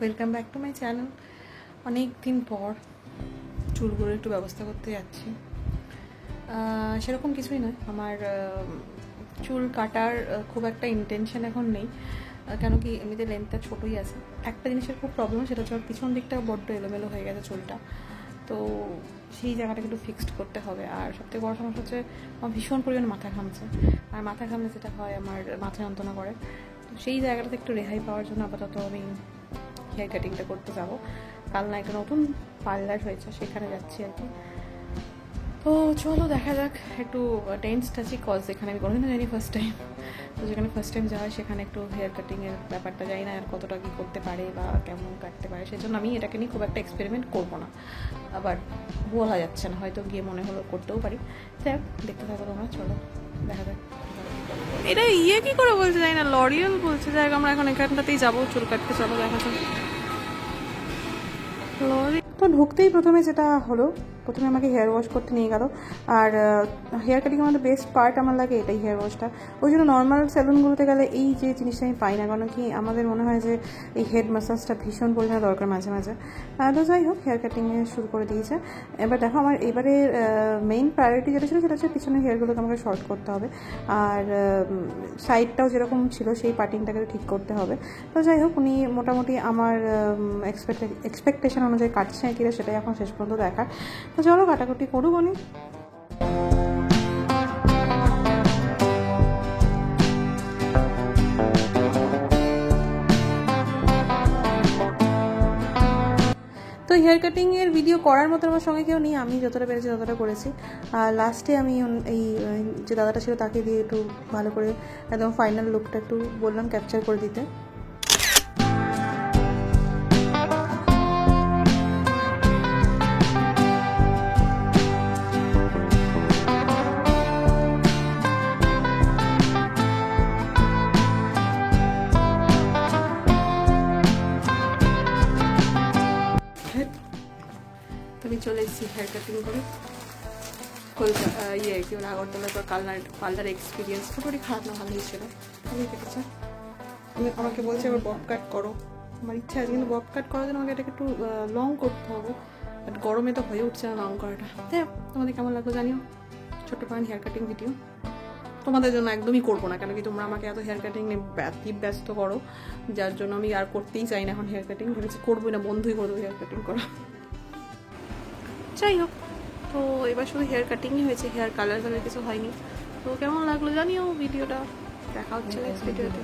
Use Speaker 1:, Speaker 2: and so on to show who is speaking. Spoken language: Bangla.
Speaker 1: Welcome back to my channel. অনেক দিন পর চুলগুলো একটু ব্যবস্থা করতে যাচ্ছি। সেরকম কিছুই নয়, আমার চুল কাটার খুব একটা ইন্টেনশন এখন নেই, কেন কি এমনিতে লেন্থটা ছোটোই আছে। একটা জিনিসের খুব প্রবলেম, সেটা হচ্ছে পিছন দিকটা বড্ড এলোমেলো হয়ে গেছে চুলটা, তো সেই জায়গাটাকে একটু ফিক্সড করতে হবে। আর সবথেকে বড় সমস্যা হচ্ছে আমার ভীষণ পরিমাণে মাথা ঘামছে, আর মাথা ঘামলে যেটা হয় আমার মাথা যন্ত্রণা করে। তো সেই জায়গাটাতে একটু রেহাই পাওয়ার জন্য আপাতত আমি হেয়ার কাটিংটা করতে যাবো। কাল না একটা নতুন পার্লার হয়েছে, সেখানে যাচ্ছি আর কি। তো চলো দেখা যাক। একটু টেন্সড আছি, কজ এখানে আমি কোনোদিনও জানি ফার্স্ট টাইম। তো যেখানে ফার্স্ট টাইম যাওয়া হয় সেখানে একটু হেয়ার কাটিংয়ের ব্যাপারটা জানি না আর কতটা কী করতে পারে বা কেমন কাটতে পারে, সেই জন্য আমি এটাকে নিয়ে খুব একটা এক্সপেরিমেন্ট করবো না। আবার বলা যাচ্ছে না, হয়তো গিয়ে মনে হলো করতেও পারি। যাই হোক, দেখতে থাকো তোমরা, চলো দেখা যাক। এটা কি করে বলছে জানি না, লরিয়াল বলছে। যাই হোক, আমরা এখন এখানটাতেই যাবো চুল কাটতে, চলো দেখা যাক। তো ঢুকতেই প্রথমে যেটা হলো, প্রথমে আমাকে হেয়ার ওয়াশ করতে নিয়ে গেল। আর হেয়ার কাটিং আমাদের বেস্ট পার্ট আমার লাগে এটাই, হেয়ার ওয়াশটা। ওই জন্য নর্মাল স্যালুনগুলোতে গেলে এই যে জিনিসটা আমি পাই না, কারণ কি আমাদের মনে হয় যে এই হেড ম্যাসাজটা ভীষণ পরিমাণে দরকার মাঝে মাঝে। তো যাই হোক, হেয়ার কাটিংয়ে শুরু করে দিয়েছে। এবার দেখো, আমার এবারে মেইন প্রায়োরিটি যেটা ছিল সেটা হচ্ছে পিছনের হেয়ারগুলোকে আমাকে শর্ট করতে হবে, আর সাইডটাও যেরকম ছিল সেই পার্টিংটাকে ঠিক করতে হবে। তো যাই হোক, উনি মোটামুটি আমার এক্সপেকটেশন অনুযায়ী কাটছে কিনা সেটাই এখন শেষ পর্যন্ত দেখার। তো চলো কাটাকুটি করুক উনি। তো হেয়ার কাটিংয়ের ভিডিও করার মতো আমার সঙ্গে কেউ নেই, আমি যতটা পেরেছি ততটা করেছি। আর লাস্টে আমি এই যে দাদাটা ছিল তাকে দিয়ে একটু ভালো করে একদম ফাইনাল লুকটা একটু বললাম ক্যাপচার করে দিতে। আমি চলে এসেছি হেয়ার কাটিং করে কলকাতা, কি বলে, আগরতলার পর পার্লার এক্সপিরিয়েন্স মোটামুটি খারাপ না, ভালো হয়েছিল। আমি কেটেছে, আমাকে বলছে এবার বব কাট করো। আমার ইচ্ছা আছে, কিন্তু বব কাট করার জন্য আমাকে এটাকে একটু লং করতে হবে, বাট গরমে তো হয়ে উঠছে না লং করাটা। হ্যাঁ, তোমাদের কেমন লাগলো জানিও। ছোট্ট পান হেয়ার কাটিং ভিডিও তোমাদের জন্য একদমই করবো না, কেন কি তোমরা আমাকে এত হেয়ার কাটিং নিয়ে ব্যস্ত করো, যার জন্য আমি আর করতেই চাই না এখন হেয়ার কাটিং। ভেবেছি করবোই না, বন্ধুই করে দেবো হেয়ার কাটিং করা। যাই হোক, তো এবার শুধু হেয়ার কাটিংই হয়েছে, হেয়ার কালার কিছু হয়নি। তো কেমন লাগলো জানিও ভিডিওটা, দেখা হচ্ছে নেক্সট ভিডিওতে।